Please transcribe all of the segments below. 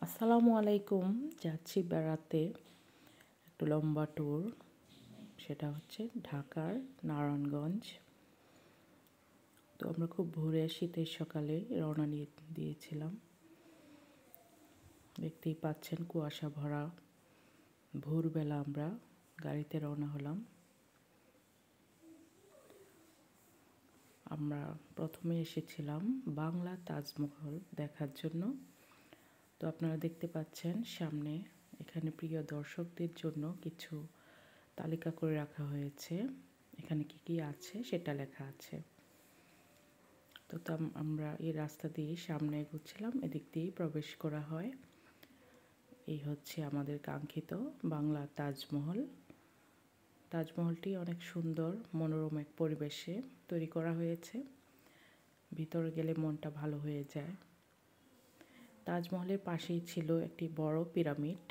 আসসালামু আলাইকুম। যাচ্ছি বেড়াতে, একটু লম্বা ট্যুর। সেটা হচ্ছে ঢাকার নারায়ণগঞ্জ। তো আমরা খুব ভোরে শীতের সকালে রওনা দিয়েছিলাম। দেখতেই পাচ্ছেন কুয়াশা ভরা। ভোরবেলা আমরা গাড়িতে রওনা হলাম। আমরা প্রথমে এসেছিলাম বাংলা তাজমহল দেখার জন্য। তো আপনারা দেখতে পাচ্ছেন সামনে, এখানে প্রিয় দর্শকদের জন্য কিছু তালিকা করে রাখা হয়েছে। এখানে কি কি আছে সেটা লেখা আছে। তো আমরা এই রাস্তা দিয়ে সামনে এগোচ্ছিলাম, এদিক দিয়েই প্রবেশ করা হয়। এই হচ্ছে আমাদের কাঙ্ক্ষিত বাংলা তাজমহল। তাজমহলটি অনেক সুন্দর মনোরম এক পরিবেশে তৈরি করা হয়েছে। ভিতরে গেলে মনটা ভালো হয়ে যায়। তাজমহলের পাশেই ছিল একটি বড় পিরামিড,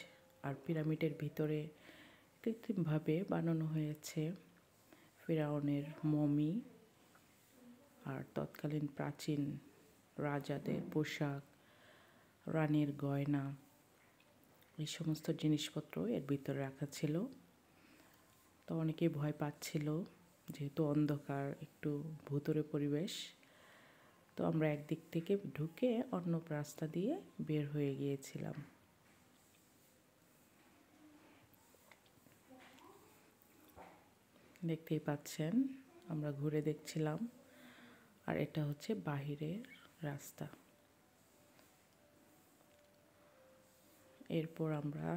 আর পিরামিডের ভিতরে কৃত্রিমভাবে বানানো হয়েছে ফিরাউনের মমি আর তৎকালীন প্রাচীন রাজাদের পোশাক, রানীর গয়না, এই সমস্ত জিনিসপত্র এর ভিতরে রাখা ছিল। তো অনেকেই ভয় পাচ্ছিল, যেহেতু অন্ধকার, একটু ভুতুড়ে পরিবেশ। তো আমরা একদিক থেকে ঢুকে অন্য রাস্তা দিয়ে বের হয়ে গিয়েছিলাম। দেখতেই পাচ্ছেন আমরা ঘুরে দেখছিলাম, আর এটা হচ্ছে বাহিরের রাস্তা। এরপর আমরা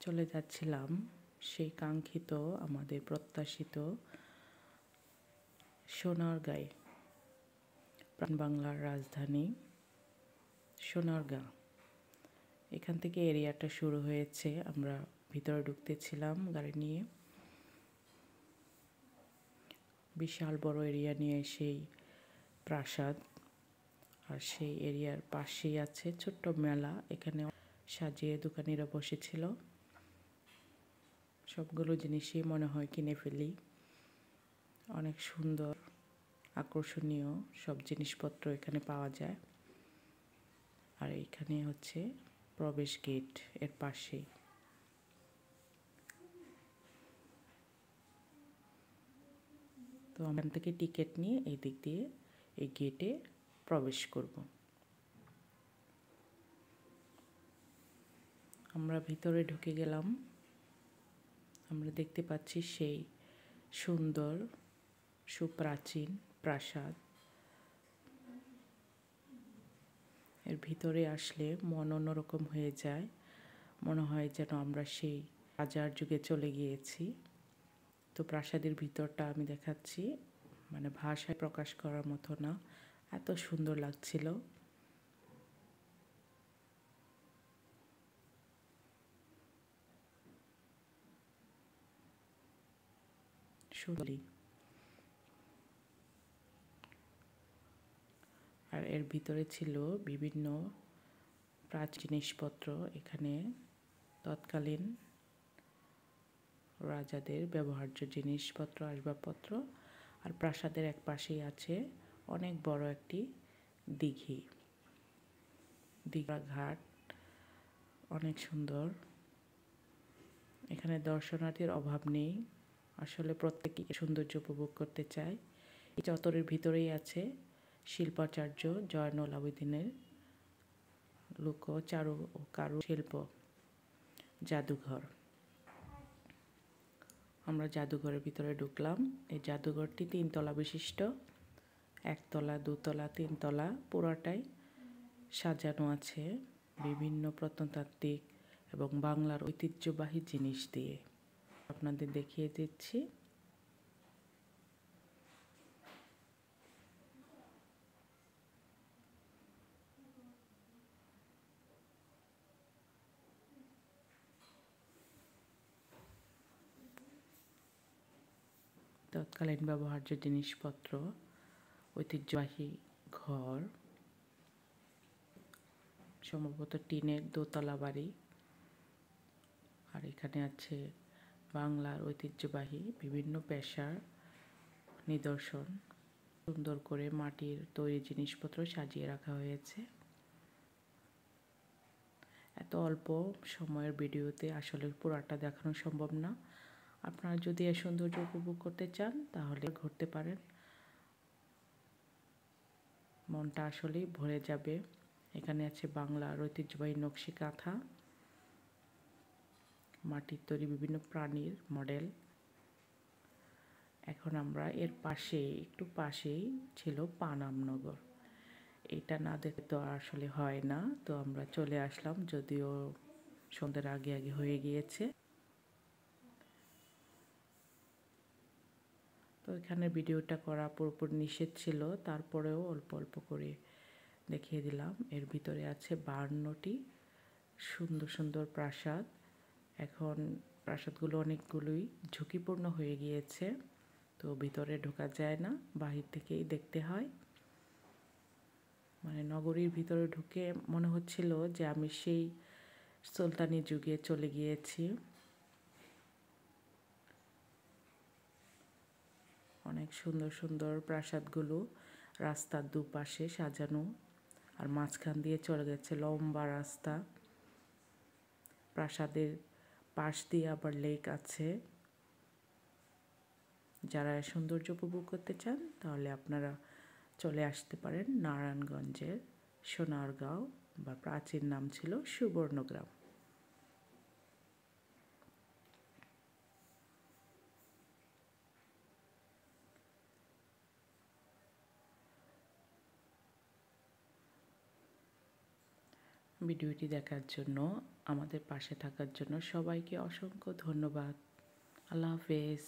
চলে যাচ্ছিলাম সেই কাঙ্ক্ষিত, আমাদের প্রত্যাশিত সোনারগাঁয়ে, প্রাণ বাংলার রাজধানী সোনারগাঁ। এখান থেকে এরিয়াটা শুরু হয়েছে। আমরা ভিতরে ঢুকতেছিলাম গাড়ি নিয়ে। বিশাল বড় এরিয়া নিয়ে সেই প্রাসাদ, আর সেই এরিয়ার পাশেই আছে ছোট্ট মেলা। এখানে সাজিয়ে দোকানিরা বসেছিল। সবগুলো জিনিসই মনে হয় কিনে ফেলি। অনেক সুন্দর, আকর্ষণীয় সব জিনিসপত্র এখানে পাওয়া যায়। আর এখানে হচ্ছে প্রবেশ গেট এর পাশেই। তো এখান থেকে টিকিট নিয়ে এই দিক দিয়ে এই গেটে প্রবেশ করব। আমরা ভিতরে ঢুকে গেলাম। আমরা দেখতে পাচ্ছি সেই সুন্দর সুপ্রাচীন প্রাসাদ। এর ভিতরে আসলে মন অন্যরকম হয়ে যায়। মনে হয় যেন আমরা সেই রাজার যুগে চলে গিয়েছি। তো প্রাসাদের ভিতরটা আমি দেখাচ্ছি, মানে ভাষায় প্রকাশ করার মতো না, এত সুন্দর লাগছিল। সুন্দরী। আর এর ভিতরে ছিল বিভিন্ন প্রাচীন জিনিসপত্র। এখানে তৎকালীন রাজাদের ব্যবহার্য জিনিসপত্র, আসবাবপত্র। আর প্রাসাদের এক পাশেই আছে অনেক বড় একটি দিঘি, দীঘা ঘাট, অনেক সুন্দর। এখানে দর্শনার্থীর অভাব নেই। আসলে প্রত্যেকেই সৌন্দর্য উপভোগ করতে চায়। এই চত্বরের ভিতরেই আছে শিল্পাচার্য জয়নুল আবেদিনের লোক চারু ও কারু শিল্প জাদুঘর। আমরা জাদুঘরের ভিতরে ঢুকলাম। এই জাদুঘরটি 3 তলা বিশিষ্ট। 1 তলা, 2 তলা, 3 তলা পুরাটাই সাজানো আছে বিভিন্ন প্রত্নতাত্ত্বিক এবং বাংলার ঐতিহ্যবাহী জিনিস দিয়ে। আপনাদের দেখিয়ে দিচ্ছি। তৎকালীন ব্যবহার্য জিনিসপত্র, ঐতিহ্যবাহী ঘর, সম্ভবত টিনের দোতলা বাড়ি। আর এখানে আছে বাংলার ঐতিহ্যবাহী বিভিন্ন পেশার নিদর্শন। সুন্দর করে মাটির তৈরি জিনিসপত্র সাজিয়ে রাখা হয়েছে। এত অল্প সময়ের ভিডিওতে আসলে পুরাটা দেখানো সম্ভব না। আপনারা যদি এই সৌন্দর্য উপভোগ করতে চান তাহলে ঘুরতে পারেন, মনটা আসলেই ভরে যাবে। এখানে আছে বাংলার ঐতিহ্যবাহী নকশি কাঁথা, মাটির তৈরি বিভিন্ন প্রাণীর মডেল। এখন আমরা এর পাশে একটু পাশেই ছিল পানামনগর। এটা না দেখে তো আসলে হয় না, তো আমরা চলে আসলাম, যদিও সন্ধ্যার আগে আগে হয়ে গিয়েছে। তো এখানে ভিডিওটা করা পুরোপুরি নিষেধ ছিল, তারপরেও অল্প অল্প করে দেখিয়ে দিলাম। এর ভিতরে আছে 52টি সুন্দর সুন্দর প্রাসাদ। এখন প্রাসাদগুলো অনেকগুলোই ঝুঁকিপূর্ণ হয়ে গিয়েছে, তো ভিতরে ঢোকা যায় না, বাহির থেকেই দেখতে হয়। মানে নগরীর ভিতরে ঢুকে মনে হচ্ছিল যে আমি সেই সুলতানি যুগে চলে গিয়েছি। অনেক সুন্দর সুন্দর প্রাসাদগুলো রাস্তার দুপাশে সাজানো, আর মাঝখান দিয়ে চলে গেছে লম্বা রাস্তা। প্রাসাদের পাশ দিয়ে আবার লেক আছে। যারা সৌন্দর্য উপভোগ করতে চান তাহলে আপনারা চলে আসতে পারেন নারায়ণগঞ্জের সোনারগাঁও, বা প্রাচীন নাম ছিল সুবর্ণগ্রাম। ভিডিওটি দেখার জন্য, আমাদের পাশে থাকার জন্য সবাইকে অসংখ্য ধন্যবাদ। আল্লাহ হাফেজ।